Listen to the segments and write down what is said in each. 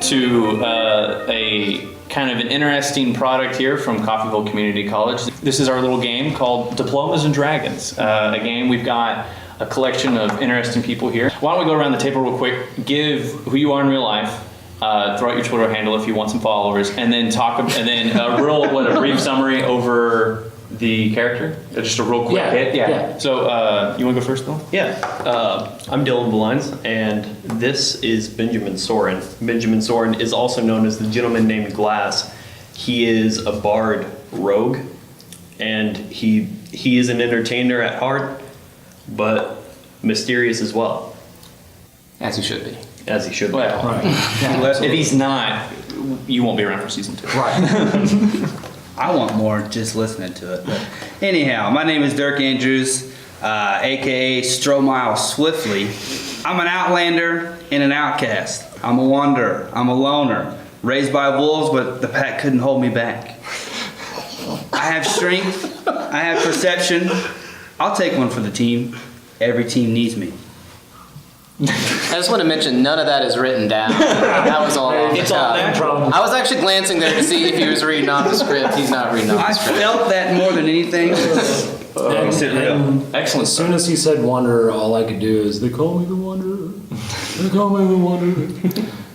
to a kind of an interesting product here from Coffeyville Community College. This is our little game called Diplomas and Dragons. A game, we've got a collection of interesting people here. Why don't we go around the table real quick, give who you are in real life, throw out your Twitter handle if you want some followers, and then a brief summary over the character? Just a real quick hit? Yeah. So, you want to go first, Bill? Yeah. I'm Dylon Villines, and this is Benjamin Sorrin. Benjamin Sorrin is also known as the Gentleman Named Glass. He is a bard rogue, and he is an entertainer at heart, but mysterious as well. As he should be. As he should be. Well, right. If he's not, you won't be around for season 2. Right. I want more just listening to it. But anyhow, my name is Dirk Andrews, aka Stromile Swiftly. I'm an outlander and an outcast. I'm a wanderer. I'm a loner. Raised by wolves, but the pack couldn't hold me back. I have strength. I have perception. I'll take one for the team. Every team needs me. I just want to mention, none of that is written down. That was all off the top. I was actually glancing there to see if he was reading off the script. He's not reading off the script. I felt that more than anything. Excellent. As soon as he said Wanderer, all I could do is, they call me the Wanderer. They call me the Wanderer.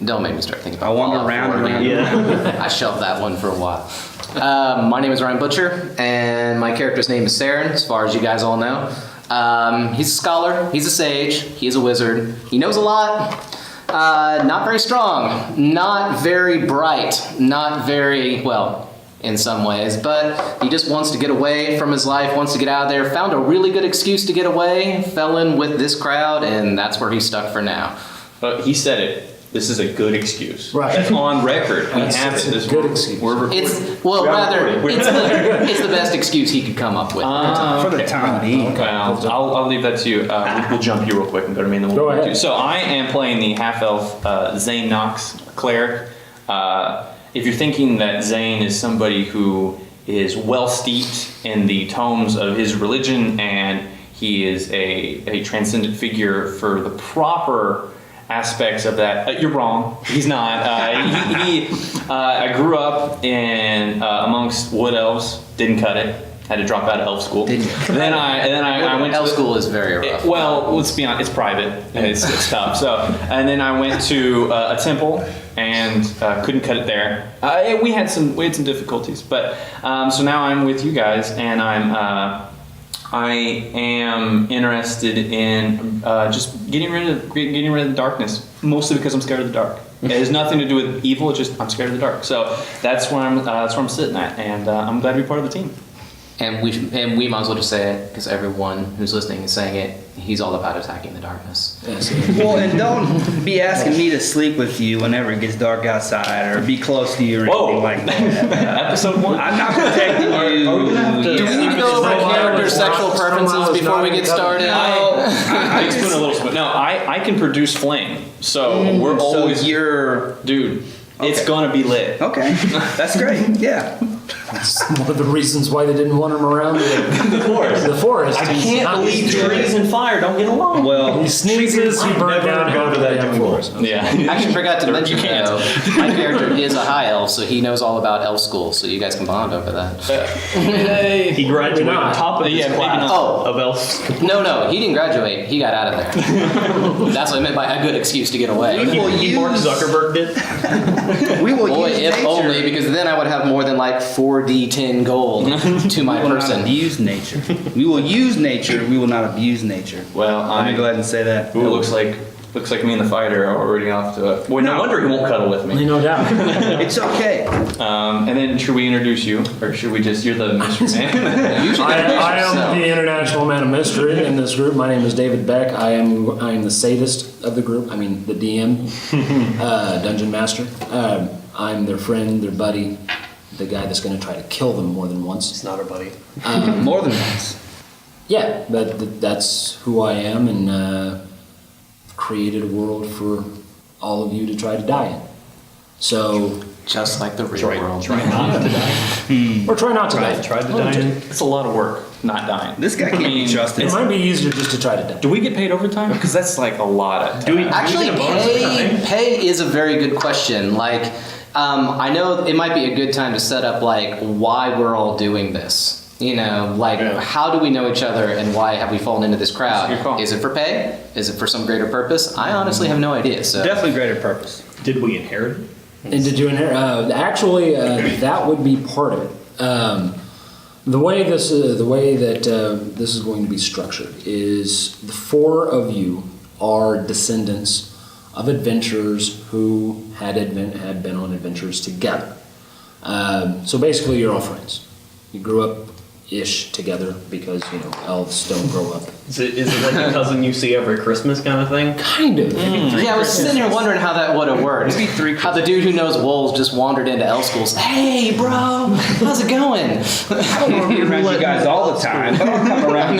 Don't make me start thinking about I wander around and around. Yeah. I shelved that one for a while. My name is Ryan Butcher, and my character's name is Saren, as far as you guys all know. He's a scholar, he's a sage, he is a wizard, he knows a lot, not very strong, not very bright, not very, well, in some ways, but he just wants to get away from his life, wants to get out of there, found a really good excuse to get away, fell in with this crowd, and that's where he's stuck for now. He said it. This is a good excuse. Right. That's on record. We have it. It's a good excuse. It's the best excuse he could come up with. For the time being. Okay. I'll leave that to you. We'll jump you real quick and go to me, and then we'll go ahead. So I am playing the half-elf Zayne Knox cleric. If you're thinking that Zayne is somebody who is well steeped in the tomes of his religion and he is a transcendent figure for the proper aspects of that, you're wrong. He's not. I grew up in amongst wood elves. Didn't cut it. Had to drop out of elf school. Then I went to elf school is very rough. Well, let's be honest. It's private. It's tough. So and then I went to a temple and couldn't cut it there. We had some difficulties, but so now I'm with you guys, and I am interested in just getting rid of the darkness, mostly because I'm scared of the dark. It has nothing to do with evil. It's just I'm scared of the dark. So that's where I'm sitting at, and I'm glad to be part of the team. And we might as well just say it, because everyone who's listening is saying it. He's all about attacking the darkness. Well, and don't be asking me to sleep with you whenever it gets dark outside, or be close to you or anything like that. Episode 1. I'm not protecting you. Do we need to go over character sexual preferences before we get started? Big spoon, a little spoon. No, I can produce flame, so we're always. So you're, dude. Okay. It's gonna be lit. Okay, that's great. Yeah. That's one of the reasons why they didn't want him around the forest. The forest. I can't believe trees and fire don't get along. Well, he sneezes, he burns down. Go to that forest. Yeah. I actually forgot to mention, though, my character is a high elf, so he knows all about elf school, so you guys can bond over that. He graduated top of his class of elf. No, he didn't graduate. He got out of there. That's what I meant by a good excuse to get away. Mark Zuckerberg did. We will Boy, use if nature. only, because then I would have more than like 4d10 gold to my We will person. not abuse nature. We will use nature. We will not abuse nature. Well, Let me go ahead and say that. It looks like me and the fighter are already off to a... Well, no wonder he won't cuddle with me. No doubt. It's okay. And then should we introduce you, or should we just... You're the mystery man. I am the international man of mystery in this group. My name is David Beck. I am the sadist of the group. I mean, the DM, dungeon master. I'm their friend, their buddy, the guy that's going to try to kill them more than once. It's not our buddy. More than once. Yeah, that's who I am, and created a world for all of you to try to die in. So Just like the real world. Try not to die. Or try not to die. Try to die. It's a lot of work, not dying. This guy can't be trusted. It might be easier just to try to die. Do we get paid overtime? Because that's like a lot of time. Do we Actually, get a bonus for dying? pay is a very good question. Like, I know it might be a good time to set up like why we're all doing this. You know, like how do we know each other and why have we fallen into this crowd? That's a good call. Is it for pay? Is it for some greater purpose? I honestly have no idea. So Definitely greater purpose. Did we inherit it? And did you inherit? Actually, that would be part of it. The way that this is going to be structured is the four of you are descendants of adventurers who had been on adventures together. So basically, you're all friends. You grew up-ish together because elves don't grow up. Is it like a cousin you see every Christmas kind of thing? Kind of. yeah, I was sitting here wondering how that would have worked. Maybe 3 How the dude who knows wolves just wandered into elf schools. Hey, bro, how's it going? I don't want to be around you guys all the time, but I'll come around.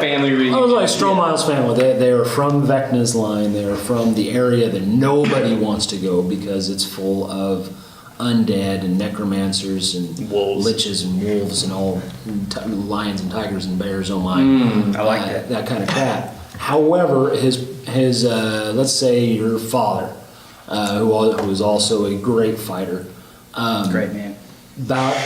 Family reunion. I was like Stromile's family. They are from Vecna's line. They are from the area that nobody wants to go because it's full of undead and necromancers and Wolves. liches and wolves and all lions and tigers and bears. Oh my! I like that. That kind of crap. However, his let's say your father, who is also a great fighter, Great man. about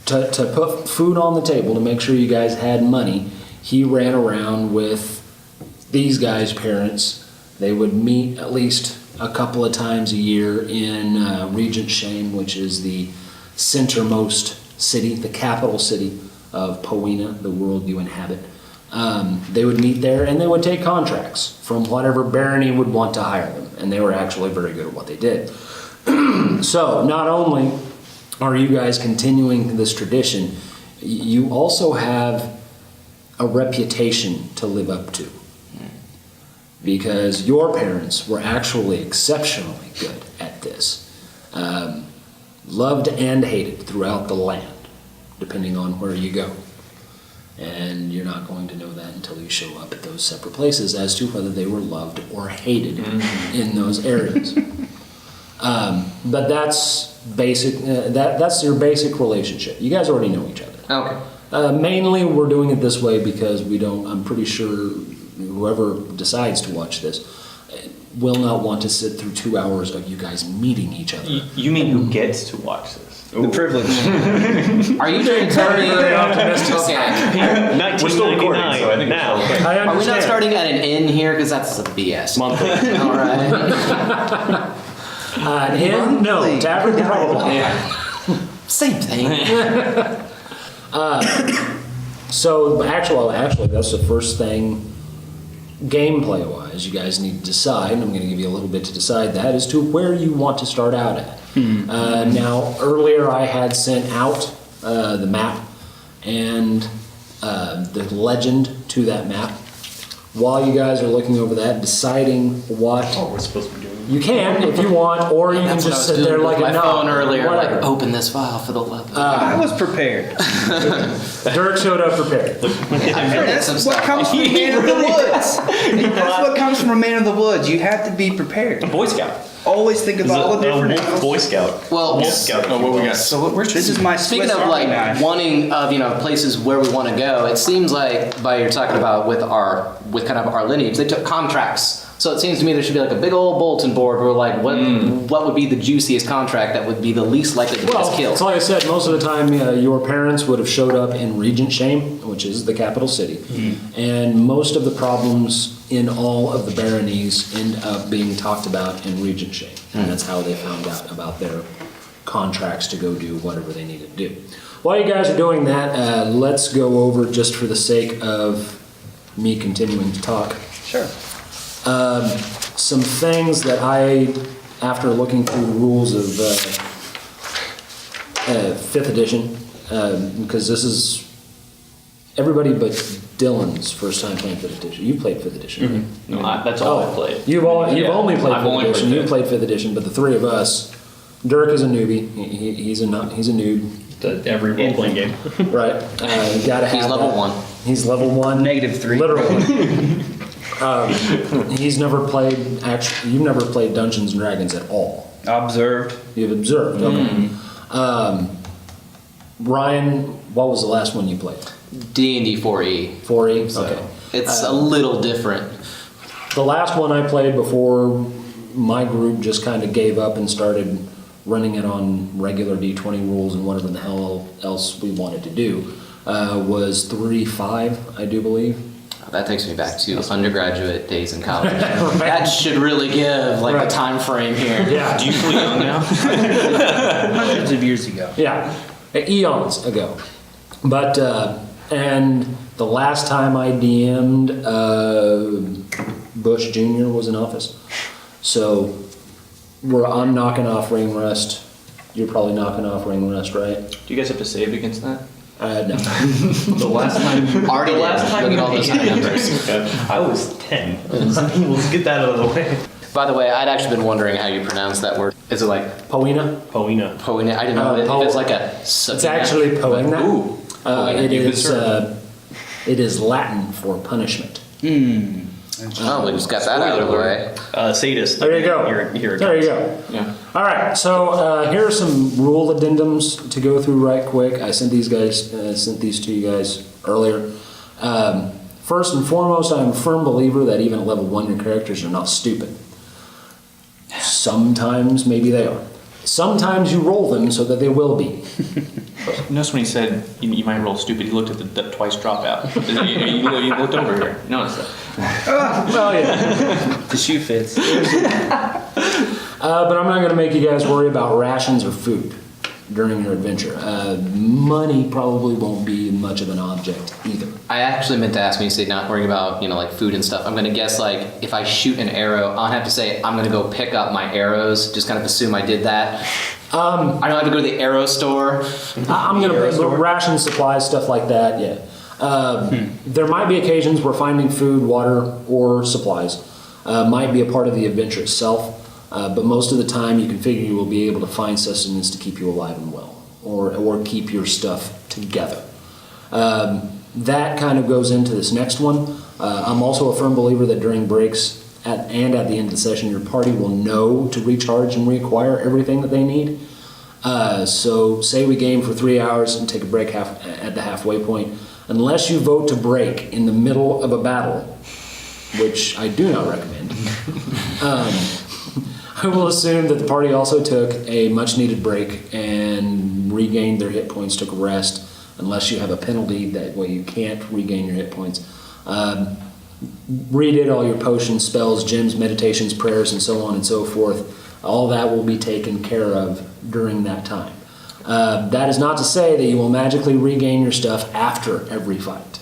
to put food on the table to make sure you guys had money. He ran around with these guys' parents. They would meet at least a couple of times a year in Regent Shame, which is the centermost city, the capital city of Poena, the world you inhabit. They would meet there and they would take contracts from whatever barony would want to hire them, and they were actually very good at what they did. So not only are you guys continuing this tradition, you also have a reputation to live up to. Because your parents were actually exceptionally good at this. Loved and hated throughout the land, depending on where you go. And you're not going to know that until you show up at those separate places as to whether they were loved or hated in those areas. But that's basic. That's your basic relationship. You guys already know each other. Okay. Mainly, we're doing it this way because we don't. I'm pretty sure whoever decides to watch this will not want to sit through 2 hours of you guys meeting each other. You mean who gets to watch this? The privilege. Are you trying to tell me? Very optimistic. Okay. We're still recording, so I think now. I Are we not understand. starting at an inn here? Because that's a BS. Monthly. All right. Inn? No, tavern probably. Yeah. Same thing. So actually, that's the first thing. Gameplay-wise, you guys need to decide, and I'm going to give you a little bit to decide that, as to where you want to start out at. Now, earlier I had sent out the map and the legend to that map. While you guys are looking over that, deciding what We're supposed to be doing. you can, if you want, or you can That's what I just was sit there doing like with a my knob. phone earlier. Like, Whatever. open this file for the love. I was prepared. Dirk showed up prepared. That's what comes from a man of the woods. That's what comes from a man of the woods. You have to be prepared. Boy Scout. Always think about all the different Wolf Boy Scout. Well, Wolf Scout. Oh, what we got? so what we're This is my speaking Swiss of Army like knife. wanting of places where we want to go. It seems like by you're talking about with kind of our lineage, they took contracts. So it seems to me there should be like a big old bulletin board where like what would be the juiciest contract that would be the least likely to get us Well, killed. it's like I said, most of the time your parents would have showed up in Regent Shame, which is the capital city. And most of the problems in all of the baronies end up being talked about in Regent Shame. And that's how they found out about their contracts to go do whatever they needed to do. While you guys are doing that, let's go over, just for the sake of me continuing to talk, Sure. some things that I, after looking through the rules of 5th edition, because this is everybody but Dylan's first time playing 5th edition. You played 5th edition, right? No, that's all I played. You've only played I've 5th only edition. played You fifth. played 5th edition, but the three of us, Dirk is a newbie. He's a noob, Every role-playing game. right? You gotta have He's level that. 1. He's level 1. -3. Literally. He's never played. Actually, you've never played Dungeons and Dragons at all. Observed. You've observed. Okay. Ryan, what was the last one you played? D&D 4E. 4E. So Okay. it's a little different. The last one I played before my group just kind of gave up and started running it on regular D20 rules and whatever the hell else we wanted to do was 3.5, I do believe. That takes me back to undergraduate days in college. That should really give like a time frame here. Yeah. Do you feel young now? Hundreds of years ago. Yeah, eons ago. But, and the last time I DM'd, Bush Jr. was in office. So I'm knocking off Ring Rust. You're probably knocking off Ring Rust, right? Do you guys have to save against that? No. The last time, Already the last did. time Look at all those numbers. I was 10. Let's get that out of the way. By the way, I'd actually been wondering how you pronounce that word. Is it like Poena? Poena. Poena? I didn't know if it's like a. It's actually Poena. Ooh. It is Latin for punishment. Oh, we just got that out of the way. Sadist. There you go. Here it There you comes. go. Yeah. All right, so here are some rule addendums to go through right quick. I sent these to you guys earlier. First and foremost, I'm a firm believer that even at level 1, your characters are not stupid. Sometimes maybe they are. Sometimes you roll them so that they will be. Notice when he said you might roll stupid, he looked at the twice dropout. You looked over here. Notice that. Well, yeah. The shoe fits. But I'm not going to make you guys worry about rations or food during your adventure. Money probably won't be much of an object either. I actually meant to ask when you say not worrying about, like food and stuff. I'm going to guess like if I shoot an arrow, I'll have to say I'm going to go pick up my arrows. Just kind of assume I did that. I don't have to go to the arrow store. I'm going to ration supplies, stuff like that, yeah. There might be occasions where finding food, water, or supplies might be a part of the adventure itself, but most of the time you can figure you will be able to find sustenance to keep you alive and well, or keep your stuff together. That kind of goes into this next one. I'm also a firm believer that during breaks and at the end of the session, your party will know to recharge and reacquire everything that they need. So say we game for 3 hours and take a break at the halfway point. Unless you vote to break in the middle of a battle, which I do not recommend, I will assume that the party also took a much needed break and regained their hit points, took a rest, unless you have a penalty, that way you can't regain your hit points. Redid all your potions, spells, gems, meditations, prayers, and so on and so forth. All that will be taken care of during that time. That is not to say that you will magically regain your stuff after every fight.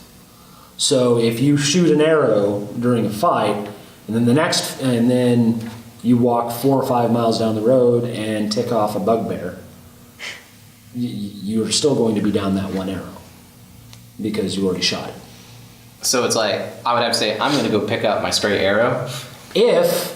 So if you shoot an arrow during a fight, and then you walk 4 or 5 miles down the road and tick off a bugbear, you're still going to be down that one arrow because you already shot it. So it's like I would have to say I'm going to go pick up my stray arrow. If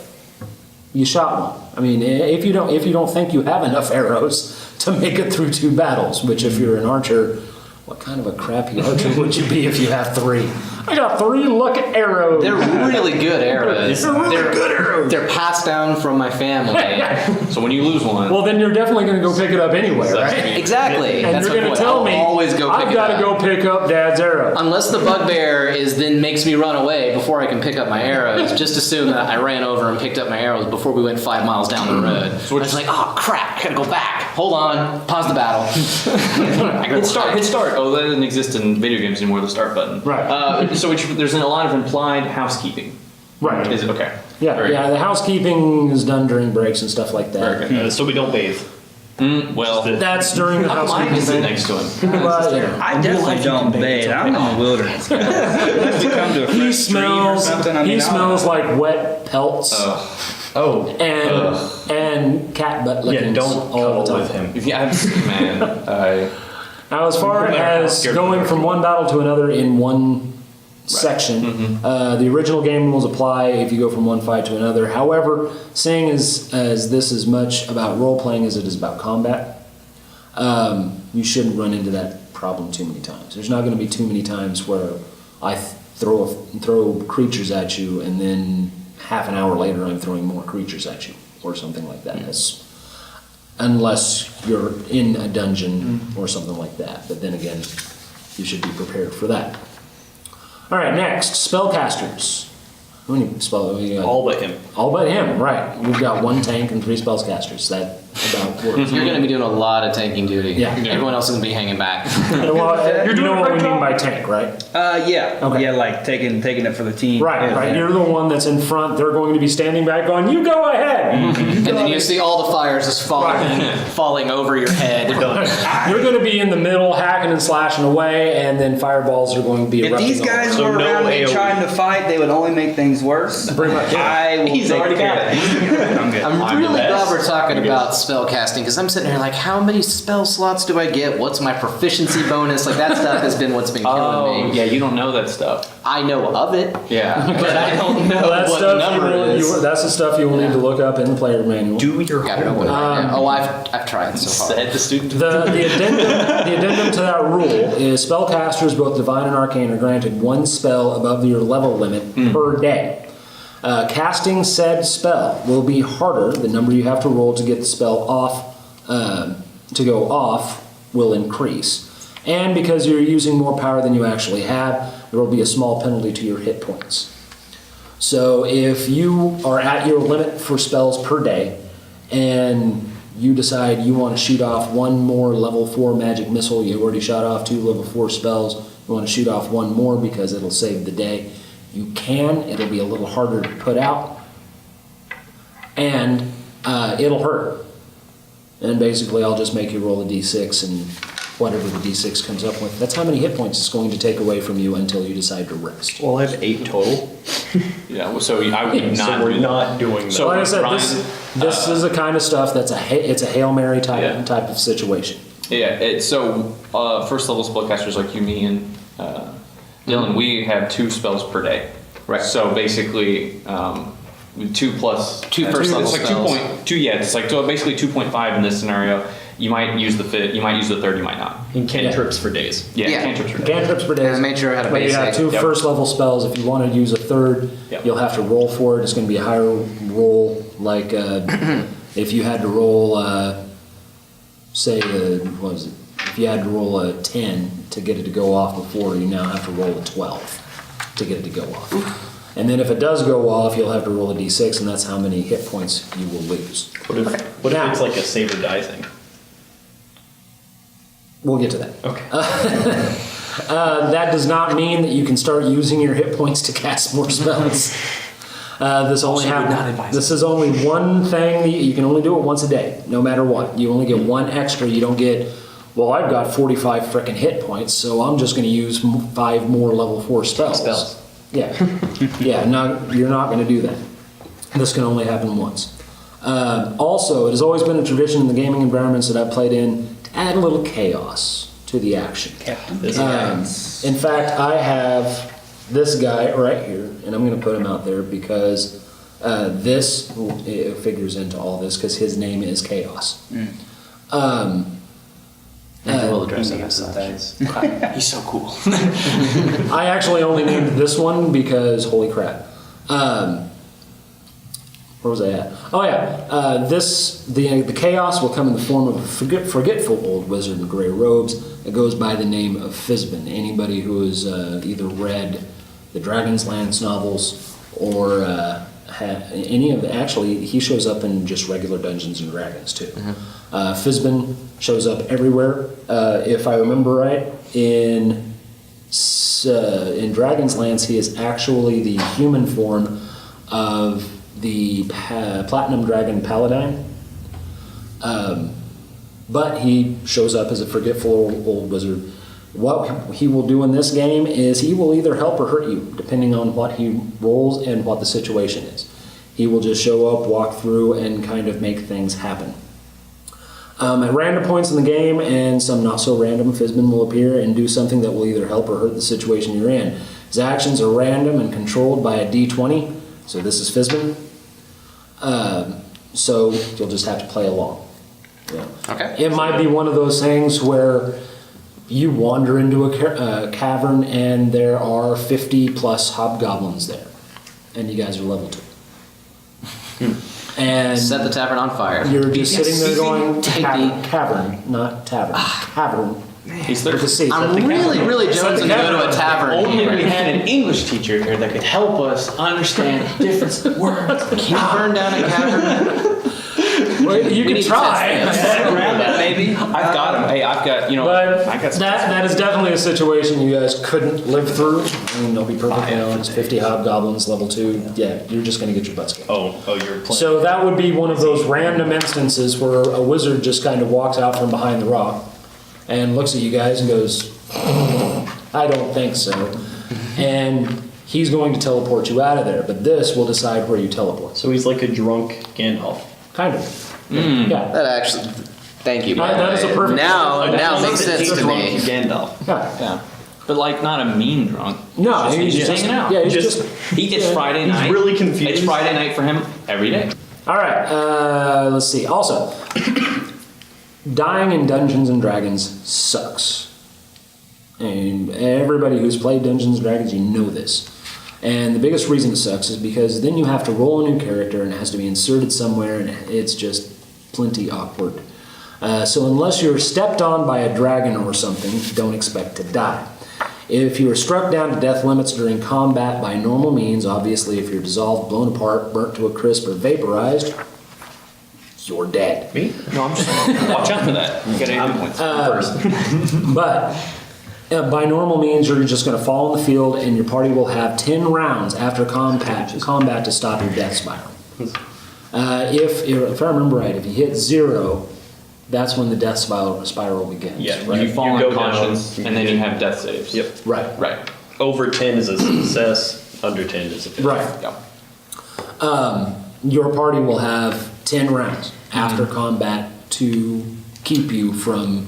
you shot one. I mean, if you don't think you have enough arrows to make it through 2 battles, which if you're an archer, what kind of a crappy archer would you be if you have 3? I got 3 lucky arrows. They're really good arrows. They're really good arrows. They're passed down from my family. So when you lose one, Well, then you're definitely going to go pick it up anyway, right? Exactly. And That's you're my going to point. tell I'll me, always go pick I've it got to up. go pick up Dad's arrow. Unless the bugbear then makes me run away before I can pick up my arrows, just assume that I ran over and picked up my arrows before we went 5 miles down the road. So I was like, oh crap, I gotta go back. Hold on, pause the battle. I gotta hit start. Oh, that doesn't exist in video games anymore, the start button. Right. So there's a lot of implied housekeeping. Right. Is it okay? Yeah, Very yeah. good. The housekeeping is done during breaks and stuff like that. Very good. So we don't bathe. Well, That's during the mine housekeeping. is sit next to him. Well, yeah. I definitely don't bathe. I'm in the wilderness, guys. Unless we come to a He fresh stream or smells. something, I mean, He I'll- smells like wet pelts and cat butt Yeah, lickings don't all the cuddle time. with him. Yeah, man. Now, as far No matter how as scared going you are. from one battle to another in one section, the original game rules apply if you go from one fight to another. However, seeing as this is much about role playing as it is about combat, you shouldn't run into that problem too many times. There's not going to be too many times where I throw creatures at you and then half an hour later I'm throwing more creatures at you or something like that. unless you're in a dungeon or something like that. But then again, you should be prepared for that. All right, next, spellcasters. How many spell? All but him. All but him, right. We've got 1 tank and 3 spellcasters. That about works. You're going to be doing a lot of tanking duty. Yeah. Everyone else is going to be hanging back. Well, you know what we mean by tank, right? Yeah. Okay. Yeah, like taking it for the team. Right, Yeah. right. You're the one that's in front. They're going to be standing back going, you go ahead. And then you see all the fires just falling over your head. You're going to be in the middle, hacking and slashing away, and then fireballs are going to be If erupting. these guys So were no around me AoE. trying to fight, they would only make things worse. Pretty much, yeah. I will He's take already got care. it. I'm good. I'm I'm really the best. glad we're talking about spell casting because I'm sitting here like, how many spell slots do I get? What's my proficiency bonus? Like that stuff has been what's been killing Oh, me. yeah, you don't know that stuff. I know of it, Yeah. but I don't know Well, what the number is. that's the stuff you will need to look up in the player manual. Do your Got it open homework. right now. Oh, I've tried so hard. Said the student. The addendum to that rule is spellcasters, both divine and arcane, are granted 1 spell above your level limit per day. Casting said spell will be harder. The number you have to roll to get the spell off, to go off, will increase. And because you're using more power than you actually have, there will be a small penalty to your hit points. So if you are at your limit for spells per day, and you decide you want to shoot off 1 more level 4 magic missile, you already shot off 2 level 4 spells, you want to shoot off 1 more because it'll save the day, you can. It'll be a little harder to put out, and it'll hurt. And basically I'll just make you roll a d6, and whatever the d6 comes up with, that's how many hit points it's going to take away from you until you decide to rest. Well, I have 8 total. Yeah, so I would not. So we're do that. not doing that. So Like I said, Ryan, this is the kind of stuff that's it's a Hail Mary type Yeah. type of situation. Yeah, so first level spellcasters like you, me, and Dylan, we have 2 spells per day. Right. So basically, 2 plus 2 first level it's like spells. 2.2. Yeah, it's like basically 2.5 in this scenario. You might use the 5, you might use the 3rd, you might not. And cantrips for days. Yeah, Yeah. cantrips for days. Cantrips per day. And I made sure I had a But you have basic. 2 Yep. first level spells. If you want to use a 3rd, Yep. you'll have to roll for it. It's going to be a higher roll. Like if you had to roll, say, what was it? If you had to roll a 10 to get it to go off before, you now have to roll a 12 to get it to go off. And then if it does go off, you'll have to roll a d6, and that's how many hit points you will lose. What if Now- it's like a save or die thing? We'll get to that. Okay. That does not mean that you can start using your hit points to cast more spells. This only Also would not happens. advise This is only one thing. You can only do it once a day, no matter what. You only get 1 extra. You don't get. Well, I've got 45 frickin' hit points, so I'm just going to use 5 more level 4 spells. Yeah, yeah. No, you're not going to do that. This can only happen once. Also, it has always been a tradition in the gaming environments that I've played in to add a little chaos to the action. In fact, I have this guy right here, and I'm going to put him out there because this figures into all this because his name is Chaos. And I will address it as such. He's so cool. I actually only named this one because holy crap. Where was I at? Oh yeah, the chaos will come in the form of a forgetful old wizard in gray robes. It goes by the name of Fizbin. Anybody who has either read the Dragon's Lance novels or any of actually, he shows up in just regular Dungeons and Dragons too. Fizbin shows up everywhere. If I remember right, in Dragon's Lance, he is actually the human form of the Platinum Dragon Paladin. But he shows up as a forgetful old wizard. What he will do in this game is he will either help or hurt you, depending on what he rolls and what the situation is. He will just show up, walk through, and kind of make things happen. At random points in the game, and some not so random, Fizbin will appear and do something that will either help or hurt the situation you're in. His actions are random and controlled by a d20, so this is Fizbin. So you'll just have to play along. Yeah. Okay. It might be one of those things where you wander into a cavern and there are 50 plus hobgoblins there, and you guys are level 2. And Set the tavern on fire. you're just sitting there going, Take cavern, not tavern. Cavern. He's With a thirsty. C. I'm really jonesing to go to a tavern. Only we here. had an English teacher here that could help us understand different words. Can you burn down a cavern? Well, you We can need to try. test this. Around that, baby. I've got him. Hey, I've got, But I got some. that is definitely a situation you guys couldn't live through. I mean, they'll be perfectly honest. 50 hobgoblins, level 2. Yeah, you're just going to get your butts kicked. Oh, you're playing. So that would be one of those random instances where a wizard just kind of walks out from behind the rock and looks at you guys and goes, I don't think so. And he's going to teleport you out of there, but this will decide where you teleport. So he's like a drunk Gandalf. Kind of. Yeah. That actually, thank you. by the That is a way. perfect- Now Well, makes sense to drunk me. Gandalf. Yeah. Yeah. But like not a mean drunk. No, he's just hanging out. Yeah, he's Just- just. It's Friday He's night. really confused. It's Friday night for him every day. All right. Let's see. Also, dying in Dungeons and Dragons sucks. And everybody who's played Dungeons and Dragons, you know this. And the biggest reason it sucks is because then you have to roll a new character and it has to be inserted somewhere, and it's just plenty awkward. So unless you're stepped on by a dragon or something, don't expect to die. If you are struck down to death limits during combat by normal means, obviously if you're dissolved, blown apart, burnt to a crisp, or vaporized, you're dead. Me? No, I'm just saying. Watch out for that. You gotta do points. First. But by normal means, you're just going to fall in the field, and your party will have 10 rounds after combat to stop your death spiral. If I remember right, if you hit 0, that's when the death spiral begins. Yeah, right? You fall You go unconscious, down. and then you have death saves. Yep. Right. Right. Over 10 is a success. Under 10 is a failure. Right. Yeah. Your party will have 10 rounds after combat to keep you from.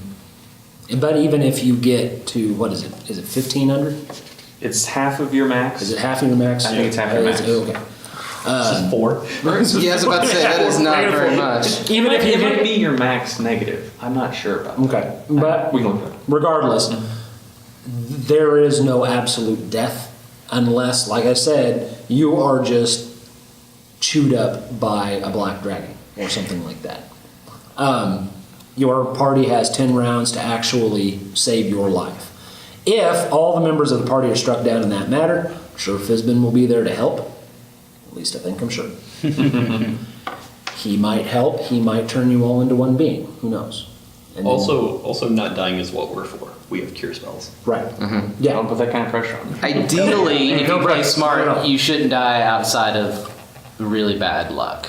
But even if you get to, what is it? Is it 1,500? It's half of your max. Is it half of your max? I think it's half your max. Okay. 4. Yeah, I was about to say, that is not very much. Even if you it might get. be your max negative. I'm not sure about that. Okay. But We can look at it. regardless, there is no absolute death unless, like I said, you are just chewed up by a black dragon or something like that. Your party has 10 rounds to actually save your life. If all the members of the party are struck down in that matter, I'm sure Fizbin will be there to help. At least I think I'm sure. He might help. He might turn you all into one being. Who knows? And then- Also, not dying is what we're for. We have cure spells. right. Don't Yeah. put that kind of pressure on me. Ideally, if No you play breaks. smart, No. you shouldn't die outside of really bad luck.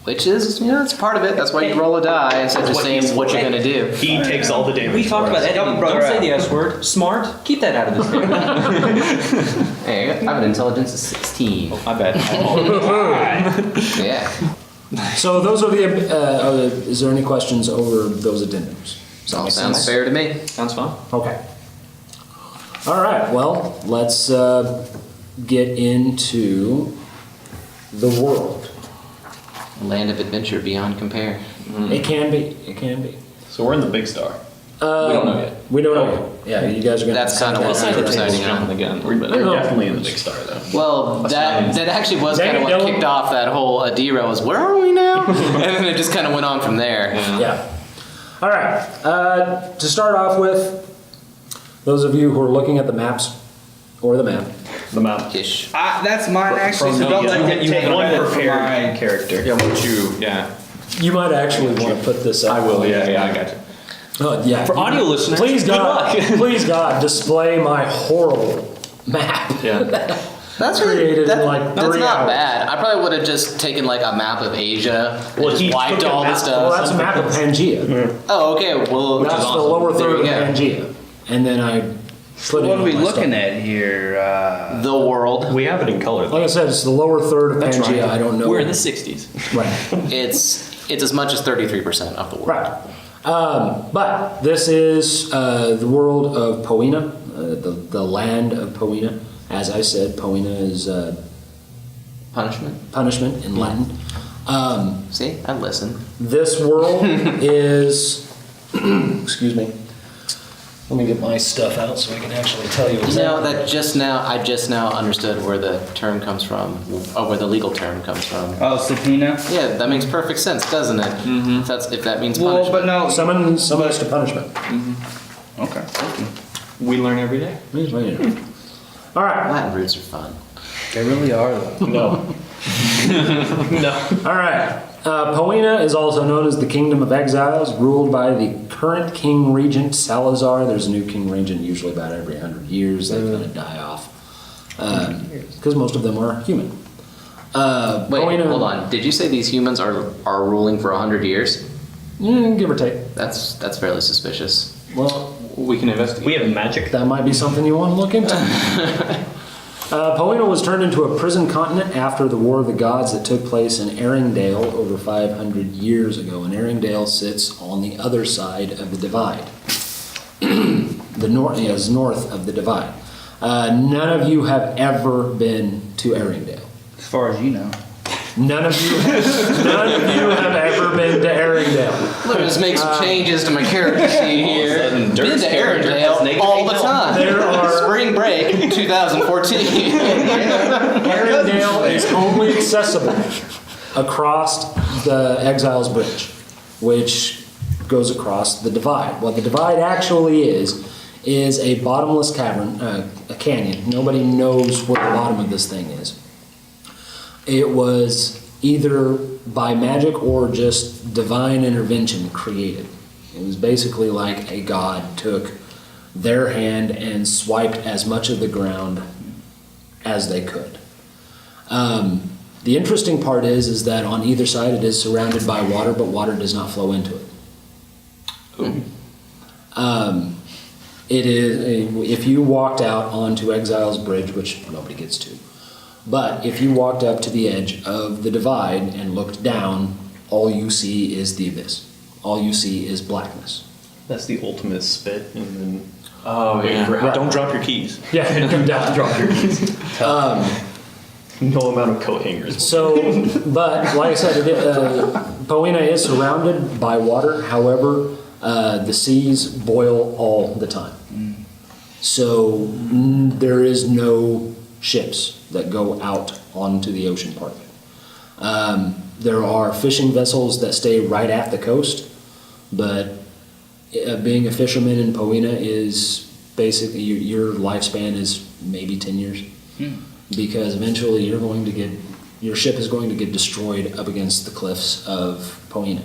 Which is, it's part of it. That's why you roll a die instead of just saying what you're going to do. He takes all the damage. We talked for about us. editing. brother Don't say out. the S word. Smart. Keep that out of this game. Hey, I have an intelligence of 16. My bad. Yeah. So those are is there any questions over those addendums? All sounds fair to me. Sounds fun. Okay. All right. Well, let's get into the world. Land of adventure beyond compare. It can be. It can be. So we're in the big star. We don't know yet. We don't know. Yeah, you guys are gonna. That's kinda what We'll say the we're table's deciding on. jumping again a We're, little bit. we're No. definitely in the big star, though. Well, that actually was kind of what Dylan. kicked off that whole derail was, where are we now? And then it just kind of went on from there. Yeah. All right. To start off with, those of you who are looking at the maps or the map, The map. Ish. That's mine actually, so don't let him take one credit for prepared my character. Yeah, what you? Yeah. you might actually want to put this up. I will. Yeah. I got you. Oh, yeah. For audio listeners, please good God, luck. please God, display my horrible map. Yeah. That's Created in like That's 3 not hours. bad. I probably would have just taken like a map of Asia and Well, he just wiped took a all the map- stuff. Well, that's a map of Pangea. Oh, okay. Well, which That's is the awesome. lower There third of you go. Pangea, and then I put it. What are in we my looking stuff. at here? The world. We have it in color. Like I said, it's the lower third of That's Pangea. right. I don't know. We're in the 60s. Right. It's as much as 33% of the world. Right. But this is the world of Poena, the land of Poena. As I said, Poena is Punishment. punishment in Latin. See, I listen. This world is, excuse me, Let me get my stuff out so I can actually tell you exactly. I just now understood where the term comes from, or where the legal term comes from. Oh, subpoena? Yeah, that makes perfect sense, doesn't it? Mm-hmm. If that means punishment. Well, but no. Summons to punishment. Okay, thank you. We learn every day. All right. Latin roots are fun. They really are, though. No. No. All right. Poena is also known as the Kingdom of Exiles, ruled by the current King Regent Salazar. There's a new King Regent usually about every 100 years. They kind of die off because most of them are human. Wait, Poena, hold on. Did you say these humans are ruling for 100 years? Give or take. That's fairly suspicious. Well, We can investigate. We have magic. that might be something you want to look into. Poena was turned into a prison continent after the War of the Gods that took place in Erringdale over 500 years ago. And Erringdale sits on the other side of the divide. Is north of the divide. None of you have ever been to Erringdale. As far as you know. None of you have ever been to Erringdale. Let me just make some changes to my character sheet here. sudden, Been Dirk's to character has Airedale negative all the health. time. There are- Spring break 2014. Erringdale is only accessible across the Exiles Bridge, which goes across the divide. What the divide actually is a bottomless cavern, a canyon. Nobody knows where the bottom of this thing is. It was either by magic or just divine intervention created. It was basically like a god took their hand and swiped as much of the ground as they could. The interesting part is that on either side it is surrounded by water, but water does not flow into it. It is if you walked out onto Exiles Bridge, which nobody gets to, but if you walked up to the edge of the divide and looked down, all you see is the abyss. All you see is blackness. That's the ultimate spit, and then Oh, yeah. Right. Don't drop your keys. Yeah, come down. drop your keys. No amount of coat hangers. So, but like I said, Poena is surrounded by water. However, the seas boil all the time. So there is no ships that go out onto the ocean part of it. There are fishing vessels that stay right at the coast, but being a fisherman in Poena is basically your lifespan is maybe 10 years. Because eventually your ship is going to get destroyed up against the cliffs of Poena.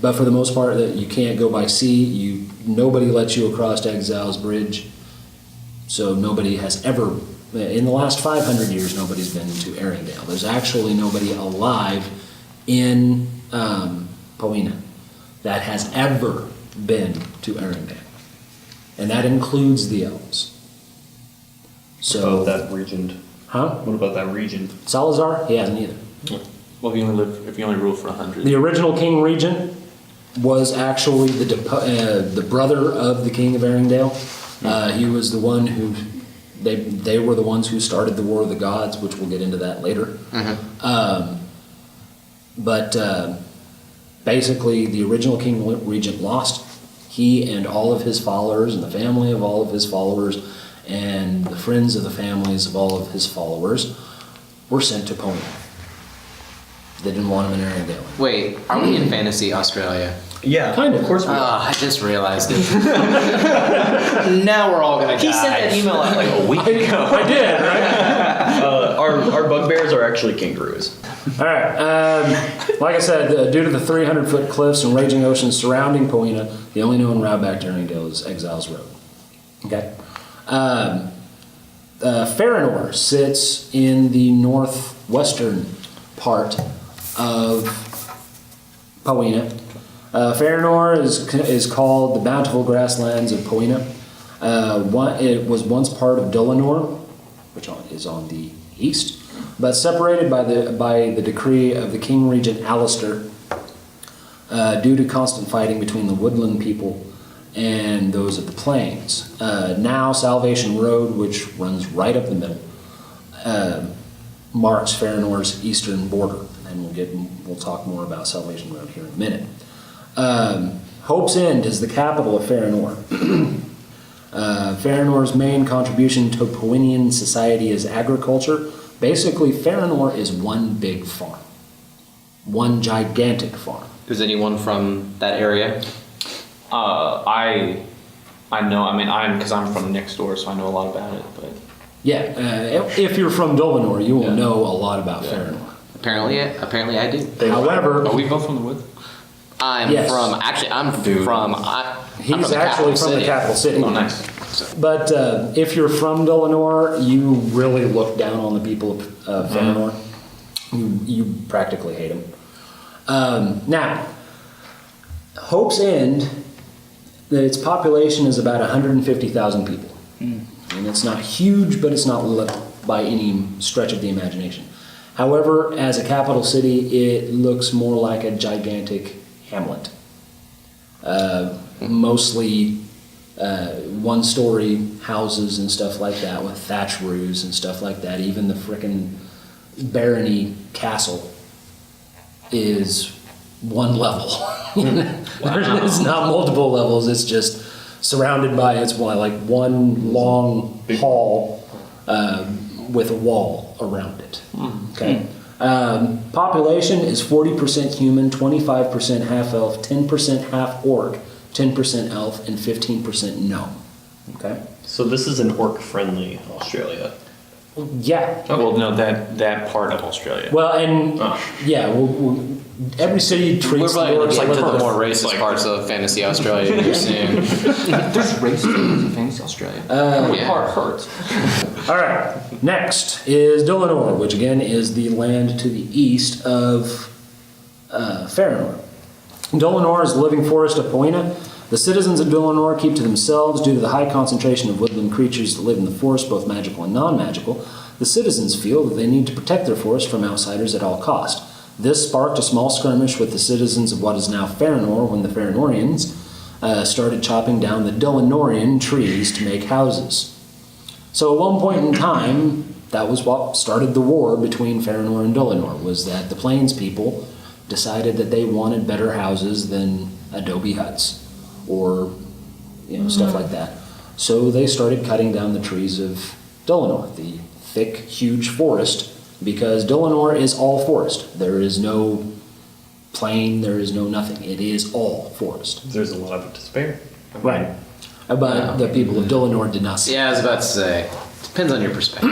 But for the most part, you can't go by sea. Nobody lets you across Exiles Bridge. So nobody has ever, in the last 500 years, nobody's been to Erringdale. There's actually nobody alive in Poena that has ever been to Erringdale. And that includes the elves. So, What about that region? huh? What about that region? Salazar? He hasn't either. Well, if you only rule for 100. The original King Regent was actually the brother of the King of Erringdale. He was the one who they were the ones who started the War of the Gods, which we'll get into that later. But basically, the original King Regent lost. He and all of his followers, and the family of all of his followers, and the friends of the families of all of his followers were sent to Poena. They didn't want him in Erringdale. Wait, are we in fantasy Australia? Yeah, Kind of. Of course we are. I just realized it. Now we're all gonna die. He sent that email out like a week ago. I did, right? Our bugbears are actually kangaroos. All right. Like I said, due to the 300-foot cliffs and raging oceans surrounding Poena, the only known route back to Erringdale is Exiles Road. Okay. Farinor sits in the northwestern part of Poena. Farinor is called the Bountiful Grasslands of Poena. It was once part of Dylon, which is on the east, but separated by the decree of the King Regent Alistair due to constant fighting between the woodland people and those of the plains. Now Salvation Road, which runs right up the middle, marks Farinor's eastern border, and we'll talk more about Salvation Road here in a minute. Hope's End is the capital of Farinor. Farinor's main contribution to Poenian society is agriculture. Basically, Farinor is one big farm. One gigantic farm. Is anyone from that area? I know. I mean, because I'm from next door, so I know a lot about it. But Yeah, if you're from Dolinor, you will know a lot about Farinor. Apparently I do. However, are we both from the woods? I'm Yes. from. Actually, I'm from. he's actually from the capital city. Oh, nice. But if you're from Dolinor, you really look down on the people of Farinor. You practically hate them. Now, Hope's End, its population is about 150,000 people. And it's not huge, but it's not little by any stretch of the imagination. However, as a capital city, it looks more like a gigantic hamlet. Mostly one-story houses and stuff like that with thatch roofs and stuff like that. Even the frickin' barony castle is one level. It's not multiple levels. It's just surrounded by one long hall with a wall around it. Okay. Population is 40% human, 25% half elf, 10% half orc, 10% elf, and 15% gnome. Okay. So this is an orc-friendly Australia. Yeah. Well, no, that part of Australia. Well, and yeah, every city We're treats the probably going orcs to like get to the Perth. more racist parts of Fantasy Australia here soon. There's racism in Fantasy Australia. Yeah. Heart hurts. All right. Next is Dolinor, which again is the land to the east of Farinor. Dolinor is the living forest of Poena. The citizens of Dolinor keep to themselves due to the high concentration of woodland creatures that live in the forest, both magical and non-magical. The citizens feel that they need to protect their forest from outsiders at all cost. This sparked a small skirmish with the citizens of what is now Farinor when the Farinorians started chopping down the Dolinorian trees to make houses. So at one point in time, that was what started the war between Farinor and Dolinor, was that the Plains people decided that they wanted better houses than adobe huts or stuff like that. So they started cutting down the trees of Dolinor, the thick, huge forest, because Dolinor is all forest. There is no plain, there is no nothing. It is all forest. There's a lot of it to spare. Right. But the people of Dolinor did not see. Yeah, I was about to say. Depends on your perspective.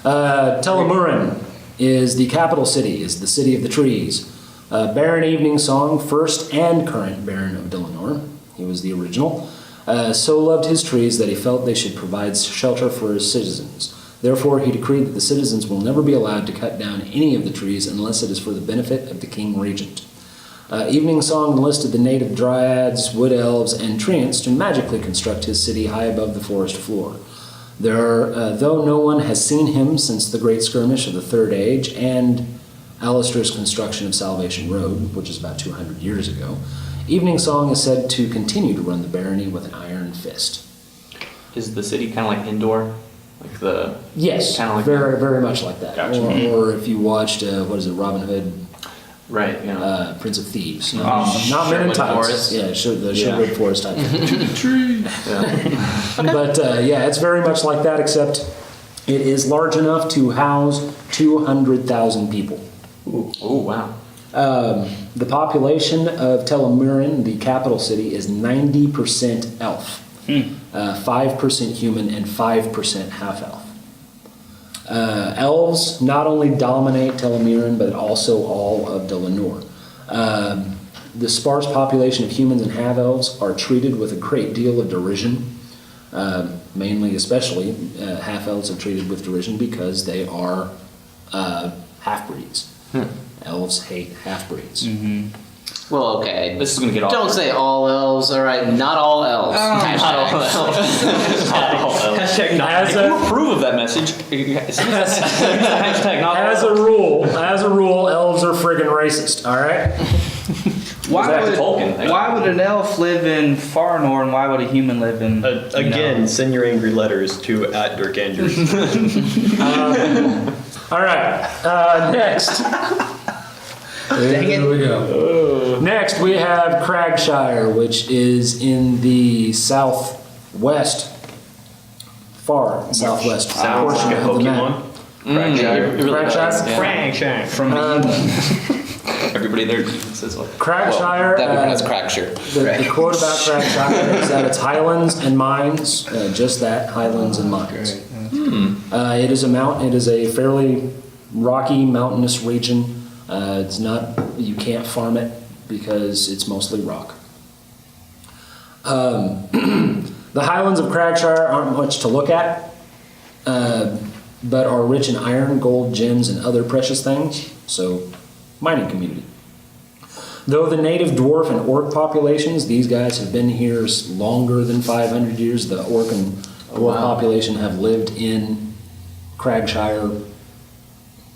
Telemurin is the capital city, is the city of the trees. Baron Evening Song, first and current Baron of Dolinor, he was the original, so loved his trees that he felt they should provide shelter for his citizens. Therefore, he decreed that the citizens will never be allowed to cut down any of the trees unless it is for the benefit of the king regent. Evening Song enlisted the native dryads, wood elves, and treants to magically construct his city high above the forest floor. Though no one has seen him since the Great Skirmish of the Third Age and Alistair's construction of Salvation Road, which is about 200 years ago, Evening Song is said to continue to run the barony with an iron fist. Is the city kind of like Indoor? Like the Yes, kind of like very, very much like that. Gotcha. Or if you watched, Robin Hood, right? Yeah. Prince of Thieves. Not Men in Sherwood Tights. Forest. Yeah, the Sherwood Forest type thing. Tree. But it's very much like that, except it is large enough to house 200,000 people. Oh wow. The population of Telemurin, the capital city, is 90% elf, 5% human, and 5% half elf. Elves not only dominate Telemurin, but also all of Dolinor. The sparse population of humans and half elves are treated with a great deal of derision. Mainly, especially, half elves are treated with derision because they are half breeds. Elves hate half breeds. Well, okay. This is gonna get awkward. Don't say all elves, all right? Not all elves. Hashtag. Hashtag not. As If you a, approve of that message, hashtag not as a rule, elves are friggin' racist. All right. Why Back to Tolkien. why would an elf live in Farinor and why would a human live in? Again, send your angry letters to @Dirk Andrews. All right. Next. Dang it. There we go. Next, we have Cragshire, which is in the southwest, far southwest Sounds portion like a of the map. Pokemon. Cragshire. Cragshire? Cragshire. From Everybody there says like. Cragshire. That would be Crackshire. The quote about Cragshire is that it's highlands and mines, just that, highlands and mines. It is a fairly rocky, mountainous region. It's not, you can't farm it because it's mostly rock. The highlands of Cragshire aren't much to look at, but are rich in iron, gold, gems, and other precious things, so mining community. Though the native dwarf and orc populations, these guys have been here longer than 500 years. The orc and dwarf population have lived in Cragshire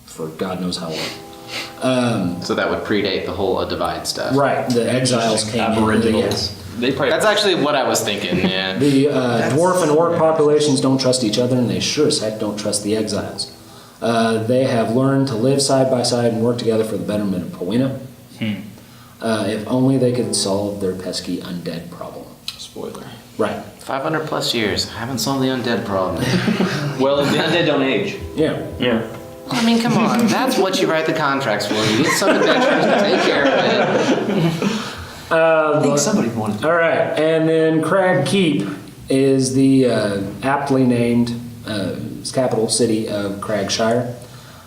for God knows how long. So that would predate the whole divide stuff. Right, the exiles came in. Aboriginals. They probably. That's actually what I was thinking, yeah. The dwarf and orc populations don't trust each other, and they sure as heck don't trust the exiles. They have learned to live side by side and work together for the betterment of Poena. If only they could solve their pesky undead problem. Spoiler. Right. 500 plus years. I haven't solved the undead problem. Well, the undead don't age. Yeah. Yeah. I mean, come on. That's what you write the contracts for. You get some adventurers to take care of it. I think somebody wanted. All right, and then Crag Keep is the aptly named capital city of Cragshire.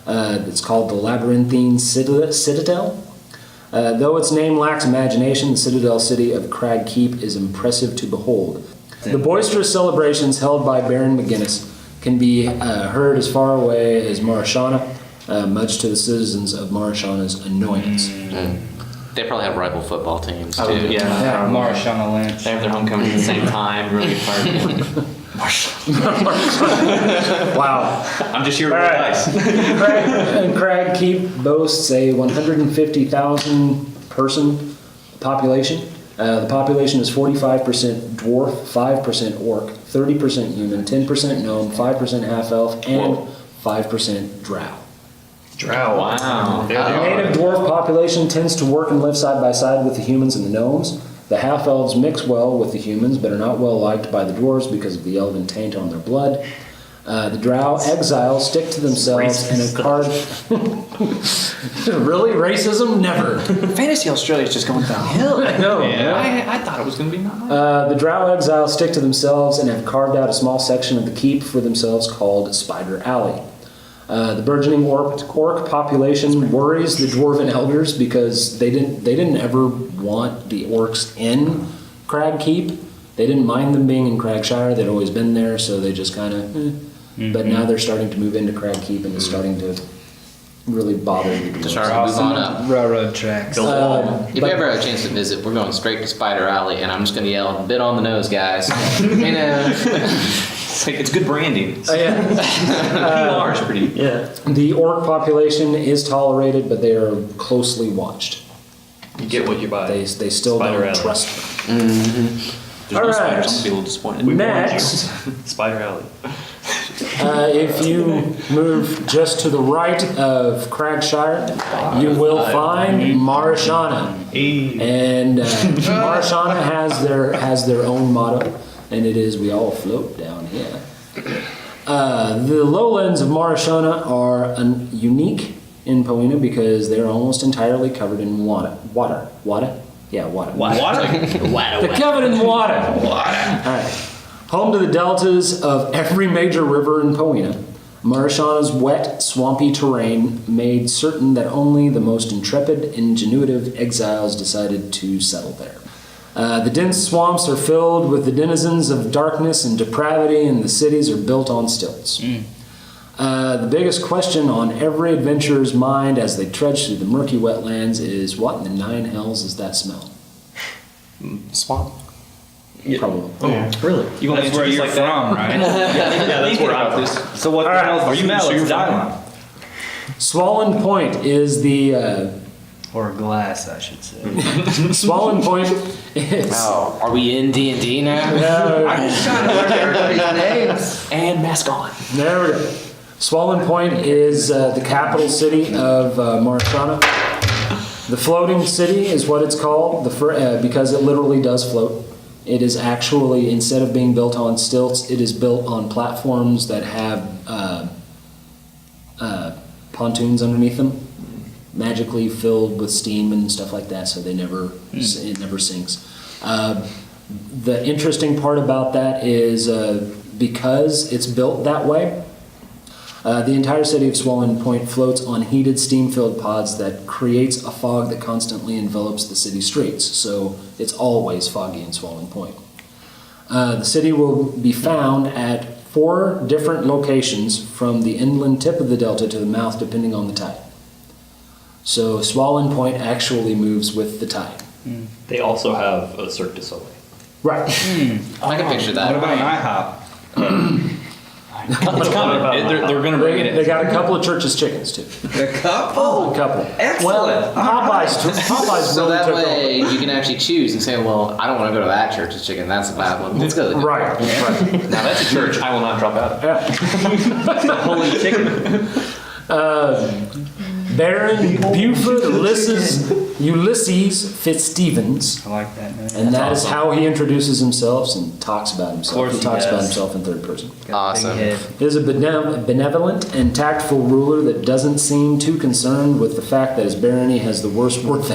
It's called the Labyrinthine Citadel. Though its name lacks imagination, the Citadel city of Crag Keep is impressive to behold. The boisterous celebrations held by Baron McGinnis can be heard as far away as Marashana, much to the citizens of Marashana's annoyance. They probably have rival football teams, too. Oh, yeah. Yeah. Marshall Lynch. They have their homecoming at the same time. Really far. Wow. I'm just here to All roll right. dice. Crag Keep boasts a 150,000 person population. The population is 45% dwarf, 5% orc, 30% human, 10% gnome, 5% half elf, and 5% drow. Drow. Wow. The native dwarf population tends to work and live side by side with the humans and the gnomes. The half elves mix well with the humans, but are not well liked by the dwarves because of the elven taint on their blood. The drow exiles stick to themselves and have carved. Really? Racism? Never. Fantasy Australia is just going downhill. I know. I thought it was going to be nice. The drow exiles stick to themselves and have carved out a small section of the keep for themselves called Spider Alley. The burgeoning orc population worries the dwarven elders because they didn't ever want the orcs in Crag Keep. They didn't mind them being in Cragshire. They'd always been there, so they just kind of. But now they're starting to move into Crag Keep, and it's starting to really bother the dwarves. Sorry, move on up. Railroad tracks. If you ever have a chance to visit, we're going straight to Spider Alley, and I'm just going to yell, "Bit on the nose, guys." You know. It's like, it's good branding. Yeah. PR is pretty. Yeah. The orc population is tolerated, but they are closely watched. You get what you buy. They still Spider don't Alley. trust them. There's no All right. spiders. I'm going to be a little disappointed. Next, Spider Alley. if you move just to the right of Cragshire, you will find Marashana. And Marashana has their own motto, and it is, "We all float down here." The lowlands of Marashana are unique in Poena because they're almost entirely covered in water. Water? Yeah, water. They're covered in water. All right. Home to the deltas of every major river in Poena, Marashana's wet, swampy terrain made certain that only the most intrepid, ingenuitive exiles decided to settle there. The dense swamps are filled with the denizens of darkness and depravity, and the cities are built on stilts. The biggest question on every adventurer's mind as they trudge through the murky wetlands is, what in the nine hells is that smell? Swamp. Probably. Oh, really? You want That's where you're from, right? Yeah, that's where I'm from. So what the All right. hell's the Are you smell? sure It's you're from Dylon. Swollen Point is the Or glass, I should say. Swollen Point is Oh, are we in D&D now? I'm just trying to learn everybody's names. And mask on. there we go. Swollen Point is the capital city of Marashana. The floating city is what it's called because it literally does float. It is actually, instead of being built on stilts, it is built on platforms that have pontoons underneath them, magically filled with steam and stuff like that, so it never sinks. The interesting part about that is because it's built that way, the entire city of Swollen Point floats on heated steam-filled pods that creates a fog that constantly envelops the city streets. So it's always foggy in Swollen Point. The city will be found at 4 different locations from the inland tip of the delta to the mouth, depending on the tide. So Swollen Point actually moves with the tide. They also have a Cirque du Soleil. Right. I can picture that. What about an IHOP? It's coming. They're going to bring it in. They got a couple of Church's chickens too. A couple? A couple. Excellent. Well, Popeyes So really that took way you can actually choose and say, well, I don't want to go to that church's chicken. That's a bad one. Let's go to the over. Right. Now that's a church I will not drop out of. Yeah. Holy chicken. Baron Buford Ulysses Fitzstevens. I like that name. And that is how he introduces himself and talks about himself. course He he talks about does. himself in third person. Awesome. Big head. He is a benevolent and tactful ruler that doesn't seem too concerned with the fact that his barony has the worst work